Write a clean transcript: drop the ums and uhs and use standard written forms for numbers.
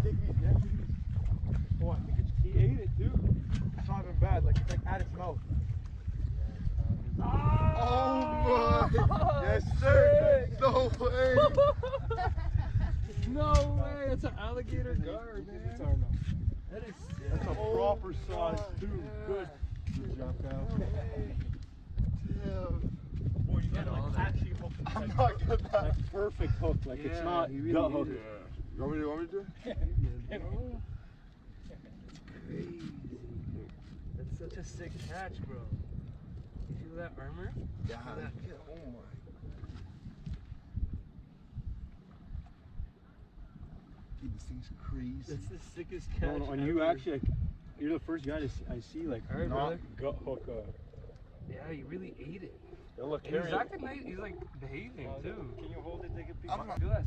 stickies, yeah. Oh, I think he ate it too. It's not even bad. Like it's like at its mouth. Oh my! Yes, sir! No way! No way! That's an alligator gar, man. That is sick. That's a proper size too. Good. Good job, Kyle. Damn. Boy, you gotta like actually hook it. I'm not getting that. Like perfect hook. Like Yeah, it's not he really gut ate hook. it. You want me to do it? Crazy. That's such a sick catch, bro. You feel that armor? Yeah, Feel that? oh my. Dude, this thing's crazy. That's the sickest catch. No, and you ever. actually, like, you're the first guy I see like All right, not brother. gut hook. Yeah, you really ate it. Look, And he's acting nice. He's like behaving too. Can you hold it? Take a peek. I'm not. Feel that